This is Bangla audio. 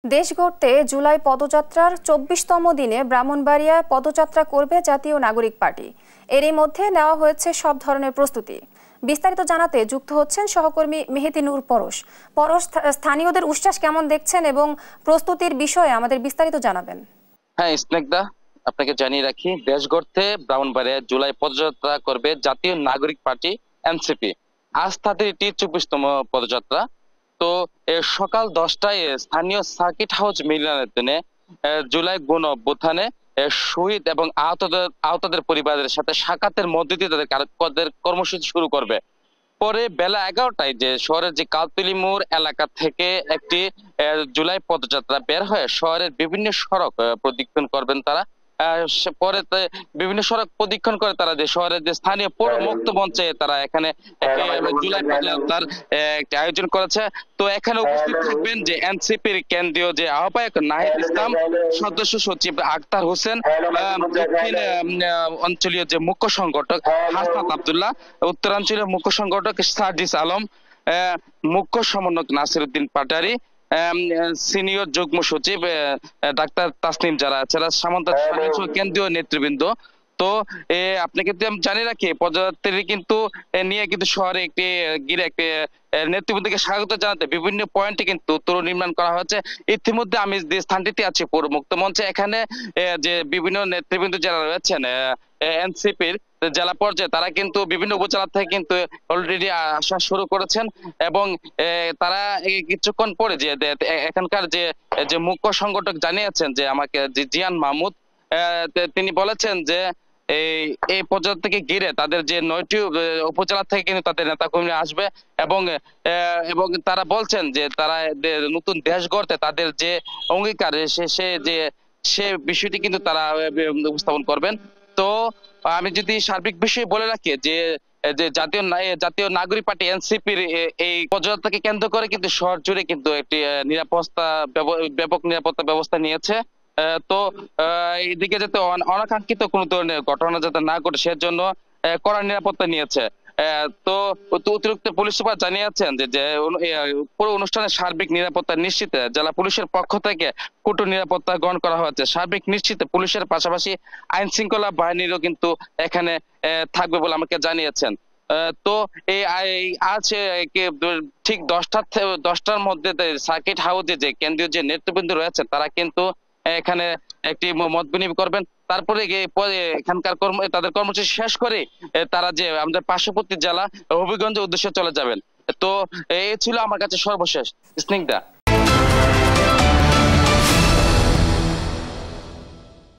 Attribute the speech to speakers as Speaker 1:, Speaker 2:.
Speaker 1: দেশ গড়তে জুলাই পদযাত্রার ২৪তম দিনে ব্রাহ্মণবাড়িয়ায় পদযাত্রা করবে জাতীয় নাগরিক পার্টি। এরই মধ্যে নেওয়া হয়েছে সব ধরনের প্রস্তুতি। বিস্তারিত জানাতে যুক্ত হচ্ছেন সহকর্মী মেহেদি নূর পরশ। স্থানীয়দের উচ্ছ্বাস কেমন দেখছেন এবং প্রস্তুতির বিষয়ে আমাদের বিস্তারিত জানাবেন।
Speaker 2: হ্যাঁ স্নেকদা, আপনাকে জানিয়ে রাখি, দেশ গড়তে ব্রাহ্মণবাড়িয়ায় জুলাই পদযাত্রা করবে জাতীয় নাগরিক পার্টি এনসিপি। আজ তাদের এটি ২৪তম পদযাত্রা। তো সকাল ১০টায় স্থানীয় সার্কিট হাউস মিলনায়তনে জুলাই গণ অভ্যুত্থানে শহীদ এবং আহতদের পরিবারের সাথে সাক্ষাতের মধ্যে দিয়ে তাদের কর্মসূচি শুরু করবে। পরে বেলা ১১টায় যে শহরের যে কালতলি মোড় এলাকা থেকে একটি জুলাই পদযাত্রা বের হয়ে শহরের বিভিন্ন সড়ক প্রদক্ষিণ করবেন তারা। পরে বিভিন্ন সড়ক প্রদক্ষিণ করে তারা যে শহরের যে স্থানীয় পৌর মুক্ত মঞ্চে তারা এখানে জুলাই পদযাত্রার একটি আয়োজন করেছে। তো এখানে উপস্থিত থাকবেন যে এনসিপির কেন্দ্রীয় যে আহ্বায়ক নাহিদ ইসলাম, সদস্য সচিব আক্তার হোসেন, দক্ষিণ অঞ্চলীয় যে মুখ্য সংগঠক হাসনাত আব্দুল্লাহ, উত্তরাঞ্চলীয় মুখ্য সংগঠক সার্জিস আলম, মুখ্য সমন্বয়ক নাসির উদ্দিন পাটারি, সিনিয়র যুগ্ম সচিব ডাক্তার তাসনিম, যারা এছাড়া কেন্দ্রীয় নেতৃবৃন্দ। তো আপনাকে আমি জানি রাখি, পদযাত্রী কিন্তু নিয়ে কিন্তু শহরে একটি ঘিরে একটি নেতৃবৃন্দকে স্বাগত জানাতে বিভিন্ন পয়েন্টে কিন্তু তরু নির্মাণ করা হয়েছে। ইতিমধ্যে আমি যে স্থানটিতে আছি পৌর মুক্ত মঞ্চে, এখানে যে বিভিন্ন নেতৃবৃন্দ যারা রয়েছেন এনসিপির জেলা পর্যায়ে, তারা কিন্তু বিভিন্ন উপজেলা থেকে কিন্তু অলরেডি আসা শুরু করেছেন এবং তারা কিছুক্ষণ পরে যে এখানকার যে মুখ্য সংগঠক জানিয়েছেন যে আমাকে জিয়ান মাহমুদ, তিনি বলেছেন যে এই পর্যায় থেকে ঘিরে তাদের যে ৯টি উপজেলা থেকে কিন্তু তাদের নেতা কর্মী আসবে এবং তারা বলছেন যে তারা নতুন দেশ গড়তে তাদের যে অঙ্গীকার সে বিষয়টি কিন্তু তারা উপস্থাপন করবেন। তো আমি যদি সার্বিক বিষয় বলে রাখি যে জাতীয় নাগরিক পার্টি এনসিপির এই পদযাত্রাকে কেন্দ্র করে কিন্তু শহর জুড়ে কিন্তু একটি ব্যাপক নিরাপত্তা ব্যবস্থা নিয়েছে। তো এইদিকে যাতে অনাকাঙ্ক্ষিত কোনো ধরনের ঘটনা যাতে না ঘটে সেজন্য কড়া নিরাপত্তা নিয়েছে। তো অতিরিক্ত পুলিশ সুপার জানিয়েছেন যে পুরো অনুষ্ঠানের সার্বিক নিরাপত্তা নিশ্চিতে জেলা পুলিশের পক্ষ থেকে কঠোর নিরাপত্তা গ্রহণ করা হয়েছে। সার্বিক নিশ্চিতে পুলিশের পাশাপাশি আইন শৃঙ্খলা বাহিনীরও কিন্তু এখানে থাকবে বলে আমাকে জানিয়েছেন। তো এই আজ ঠিক ১০টার মধ্যে সার্কিট হাউসে যে কেন্দ্রীয় যে নেতৃবৃন্দ রয়েছে তারা কিন্তু এখানে একটি মত বিনিময় করবেন। তারপরে এখানকার তাদের কর্মসূচি শেষ করে তারা যে আমাদের পার্শ্ববর্তী জেলা হবিগঞ্জের উদ্দেশ্যে চলে যাবেন। তো এই ছিল আমার কাছে সর্বশেষ স্নিগ্ধা।